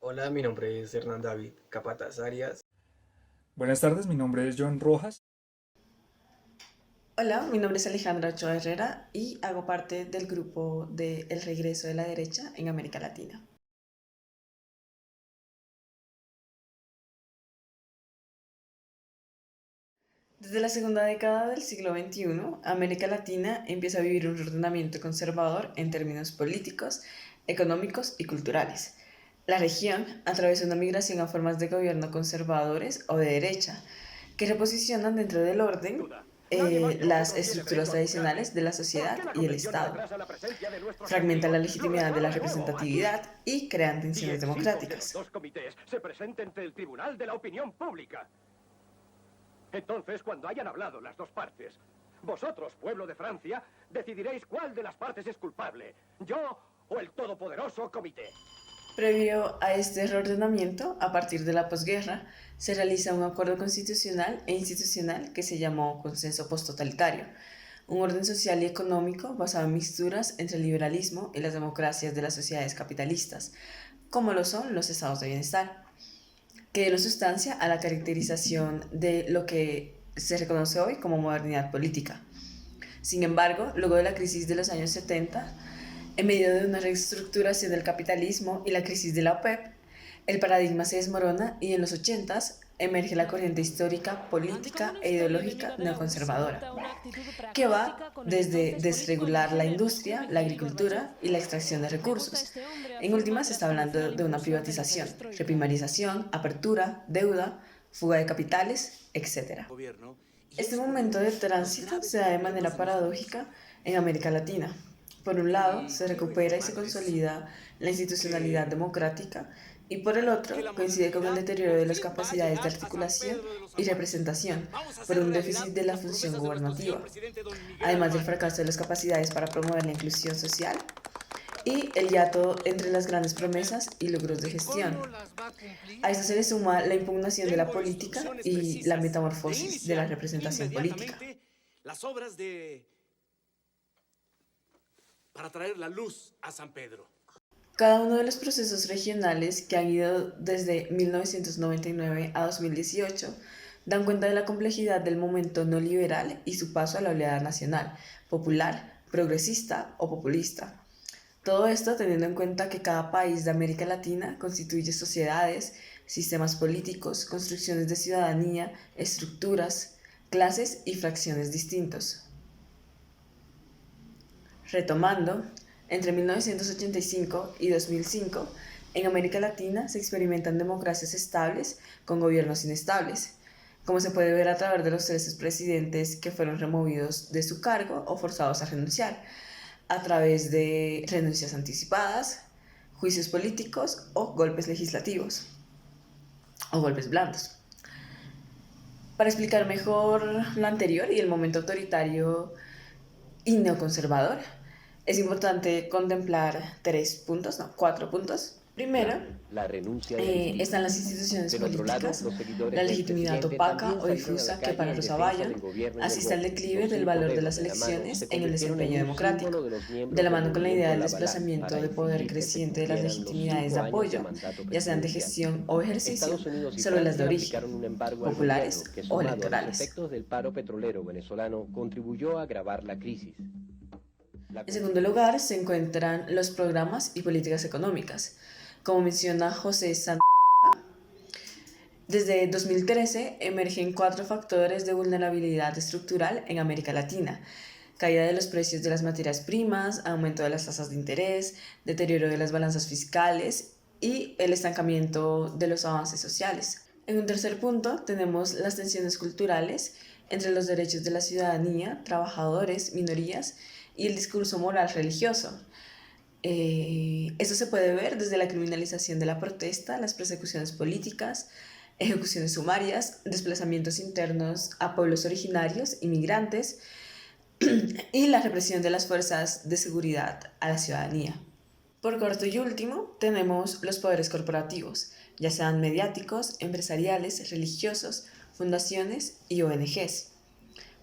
Hola, mi nombre es Hernán David Capataz Arias. Buenas tardes, mi nombre es John Rojas. Hola, mi nombre es Alejandra Ochoa Herrera y hago parte del grupo de El Regreso de la Derecha en América Latina. Desde la segunda década del siglo XXI, América Latina empieza a vivir un ordenamiento conservador en términos políticos, económicos y culturales. La región atraviesa una migración a formas de gobierno conservadores o de derecha, que reposicionan dentro del orden las estructuras tradicionales de la sociedad y el Estado. Fragmentan la legitimidad de la representatividad y crean Y tensiones exijo que los democráticas. dos comités se presenten ante el Tribunal de la Opinión Pública. Entonces, cuando hayan hablado las dos partes, vosotros, pueblo de Francia, decidiréis cuál de las partes es culpable, yo o el todopoderoso comité. Previo a este reordenamiento, a partir de la posguerra, se realiza un acuerdo constitucional e institucional que se llamó Consenso Posttotalitario, un orden social y económico basado en mixturas entre el liberalismo y las democracias de las sociedades capitalistas, como lo son los estados de bienestar, que dieron sustancia a la caracterización de lo que se reconoce hoy como modernidad política. Sin embargo, luego de la crisis de los años 70, en medio de una reestructuración del capitalismo y la crisis de la OPEP, el paradigma se desmorona y en los 80 emerge la corriente histórica, política e ideológica neoconservadora, que va desde desregular la industria, la agricultura y la extracción de recursos. En última se está hablando de una privatización, reprimarización, apertura, deuda, fuga de capitales, etc. Este momento de tránsito se da de manera paradójica en América Latina. Por un lado, se recupera y se consolida la institucionalidad democrática y por el otro, coincide con el deterioro de las capacidades de articulación y representación por un déficit de la función gubernativa, además del fracaso de las capacidades para promover la inclusión social y el hiato entre las grandes promesas y logros de gestión. A esto se le suma la impugnación de la política y la metamorfosis de la representación política. las obras de para traer la luz a San Pedro. Cada uno de los procesos regionales que han ido desde 1999 a 2018 dan cuenta de la complejidad del momento no liberal y su paso a la oleada nacional, popular, progresista o populista. Todo esto teniendo en cuenta que cada país de América Latina constituye sociedades, sistemas políticos, construcciones de ciudadanía, estructuras, clases y fracciones distintos. Retomando, entre 1985 y 2005, en América Latina se experimentan democracias estables con gobiernos inestables, como se puede ver a través de los 13 presidentes que fueron removidos de su cargo o forzados a renunciar, a través de renuncias anticipadas, juicios políticos o golpes legislativos o golpes blandos. Para explicar mejor lo anterior y el momento autoritario y neoconservador, es importante contemplar 3 puntos, no, 4 puntos. Primero, la renuncia de Aristide. están las instituciones Del otro lado, políticas, los seguidores la del legitimidad presidente opaca también o salieron a difusa la que calle para en Rosa defensa Valle del gobierno y del asiste al voto. declive Los del 5 valor de dedos las de la mano elecciones se en el convirtieron desempeño en un democrático, símbolo de los miembros de la del mano con la movimiento idea del Lavalá desplazamiento para de poder exigir que se creciente de las cumplieran los legitimidades de 5 años de apoyo, mandato ya sean de presidencial. gestión o ejercicio, Estados Unidos y sobre las de Francia origen, aplicaron un embargo al populares gobierno que, o sumado a los electorales. efectos del paro petrolero venezolano, contribuyó a agravar la crisis. En segundo lugar, se encuentran los programas y políticas económicas. Como menciona José Santos, desde 2013 emergen 4 factores de vulnerabilidad estructural en América Latina: caída de los precios de las materias primas, aumento de las tasas de interés, deterioro de las balanzas fiscales y el estancamiento de los avances sociales. En un tercer punto tenemos las tensiones culturales entre los derechos de la ciudadanía, trabajadores, minorías y el discurso moral religioso. Eso se puede ver desde la criminalización de la protesta, las persecuciones políticas, ejecuciones sumarias, desplazamientos internos a pueblos originarios, inmigrantes y la represión de las fuerzas de seguridad a la ciudadanía. Por cuarto y último, tenemos los poderes corporativos, ya sean mediáticos, empresariales, religiosos, fundaciones y ONGs,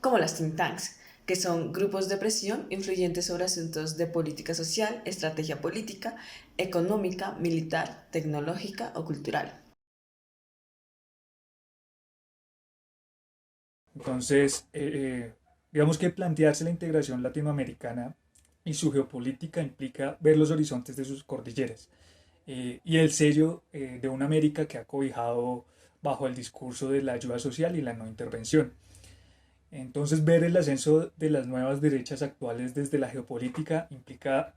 como las think tanks, que son grupos de presión influyentes sobre asuntos de política social, estrategia política, económica, militar, tecnológica o cultural. Entonces, digamos que plantearse la integración latinoamericana y su geopolítica implica ver los horizontes de sus cordilleras y el sello de una América que ha cobijado bajo el discurso de la ayuda social y la no intervención. Entonces, ver el ascenso de las nuevas derechas actuales desde la geopolítica implica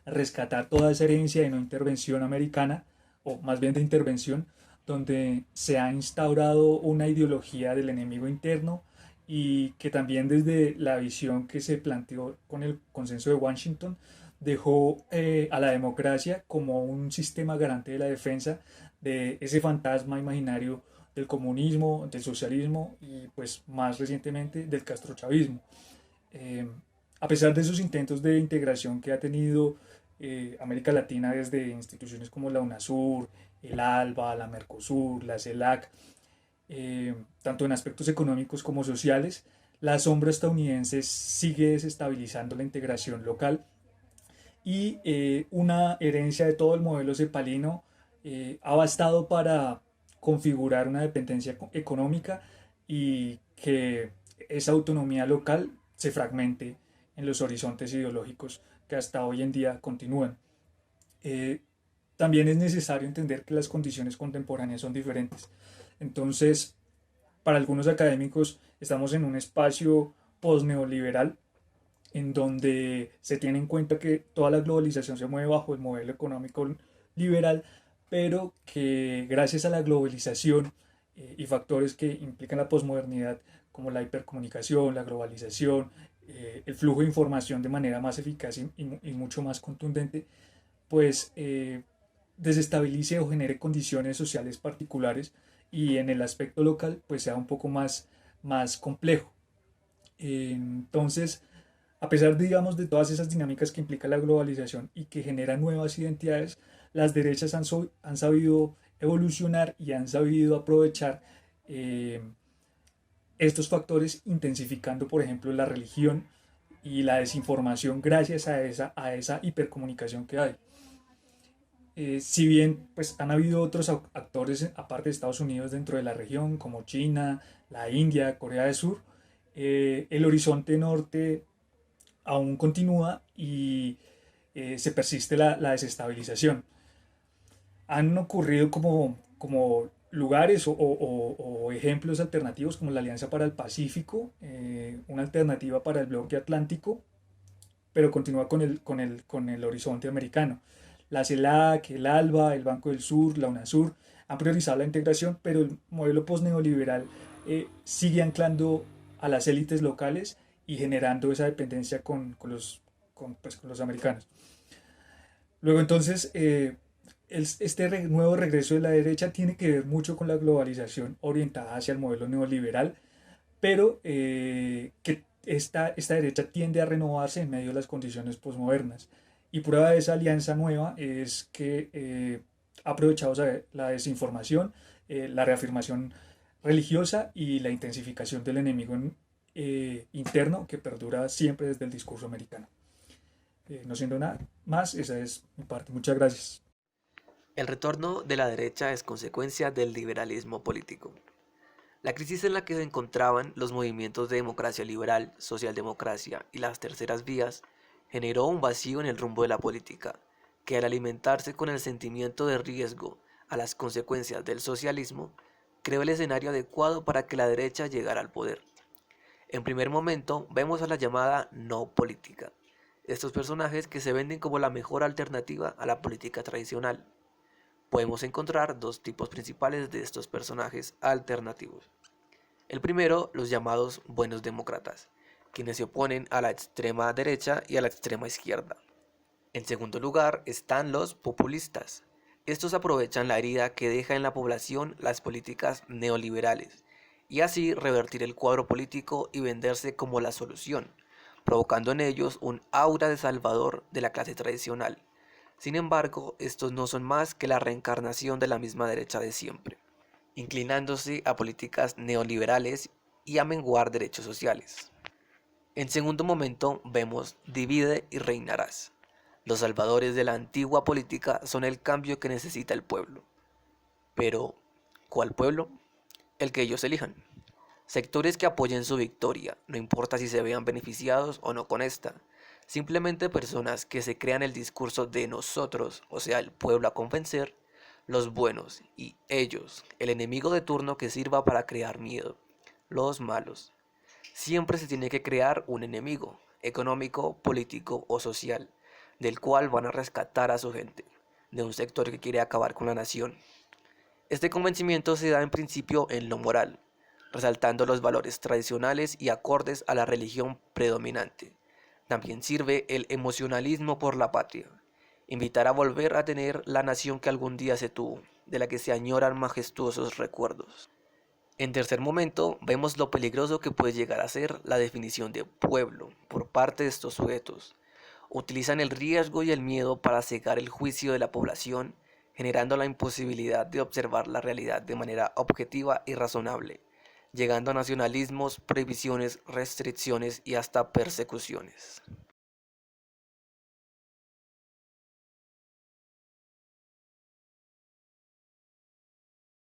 rescatar toda esa herencia de no intervención americana, o más bien de intervención, donde se ha instaurado una ideología del enemigo interno y que también desde la visión que se planteó con el consenso de Washington dejó a la democracia como un sistema garante de la defensa de ese fantasma imaginario del comunismo, del socialismo y pues más recientemente del castrochavismo. Eh, a pesar de esos intentos de integración que ha tenido América Latina desde instituciones como la UNASUR, el ALBA, la Mercosur, la CELAC, tanto en aspectos económicos como sociales, la sombra estadounidense sigue desestabilizando la integración local y una herencia de todo el modelo cepalino ha bastado para configurar una dependencia económica y que esa autonomía local se fragmente en los horizontes ideológicos que hasta hoy en día continúan. Eh, También es necesario entender que las condiciones contemporáneas son diferentes. Entonces, para algunos académicos estamos en un espacio post-neoliberal en donde se tiene en cuenta que toda la globalización se mueve bajo el modelo económico liberal, pero que gracias a la globalización y factores que implican la posmodernidad, como la hipercomunicación, la globalización, el flujo de información de manera más eficaz y mucho más contundente, pues desestabilice o genere condiciones sociales particulares y en el aspecto local pues sea un poco más complejo. Entonces, a pesar, digamos, de todas esas dinámicas que implica la globalización y que generan nuevas identidades, las derechas han sabido evolucionar y han sabido aprovechar estos factores intensificando, por ejemplo, la religión y la desinformación gracias a esa hipercomunicación que hay. Si bien pues, han habido otros actores aparte de Estados Unidos dentro de la región, como China, la India, Corea del Sur, el horizonte norte aún continúa y se persiste la desestabilización. Han ocurrido como lugares o ejemplos alternativos como la Alianza para el Pacífico, una alternativa para el bloque atlántico, pero continúa con el horizonte americano. La CELAC, el ALBA, el Banco del Sur, la UNASUR han priorizado la integración, pero el modelo postneoliberal sigue anclando a las élites locales y generando esa dependencia con los americanos. Luego entonces, este nuevo regreso de la derecha tiene que ver mucho con la globalización orientada hacia el modelo neoliberal, pero que esta derecha tiende a renovarse en medio de las condiciones posmodernas. Y prueba de esa alianza nueva es que ha aprovechado la desinformación, la reafirmación religiosa y la intensificación del enemigo interno que perdura siempre desde el discurso americano. No siendo nada más, esa es mi parte. Muchas gracias. El retorno de la derecha es consecuencia del liberalismo político. La crisis en la que se encontraban los movimientos de democracia liberal, socialdemocracia y las terceras vías generó un vacío en el rumbo de la política, que al alimentarse con el sentimiento de riesgo a las consecuencias del socialismo, creó el escenario adecuado para que la derecha llegara al poder. En primer momento vemos a la llamada no política, estos personajes que se venden como la mejor alternativa a la política tradicional. Podemos encontrar dos tipos principales de estos personajes alternativos. El primero, los llamados buenos demócratas, quienes se oponen a la extrema derecha y a la extrema izquierda. En segundo lugar están los populistas. Estos aprovechan la herida que deja en la población las políticas neoliberales y así revertir el cuadro político y venderse como la solución, provocando en ellos un aura de salvador de la clase tradicional. Sin embargo, estos no son más que la reencarnación de la misma derecha de siempre, inclinándose a políticas neoliberales y a menguar derechos sociales. En segundo momento vemos divide y reinarás. Los salvadores de la antigua política son el cambio que necesita el pueblo. Pero, ¿cuál pueblo? El que ellos elijan. Sectores que apoyen su victoria, no importa si se vean beneficiados o no con esta. Simplemente personas que se crean el discurso de nosotros, o sea, el pueblo a convencer, los buenos, y ellos, el enemigo de turno que sirva para crear miedo, los malos. Siempre se tiene que crear un enemigo, económico, político o social, del cual van a rescatar a su gente, de un sector que quiere acabar con la nación. Este convencimiento se da en principio en lo moral, resaltando los valores tradicionales y acordes a la religión predominante. También sirve el emocionalismo por la patria, invitar a volver a tener la nación que algún día se tuvo, de la que se añoran majestuosos recuerdos. En tercer momento, vemos lo peligroso que puede llegar a ser la definición de pueblo por parte de estos sujetos. Utilizan el riesgo y el miedo para cegar el juicio de la población, generando la imposibilidad de observar la realidad de manera objetiva y razonable, llegando a nacionalismos, prohibiciones, restricciones y hasta persecuciones.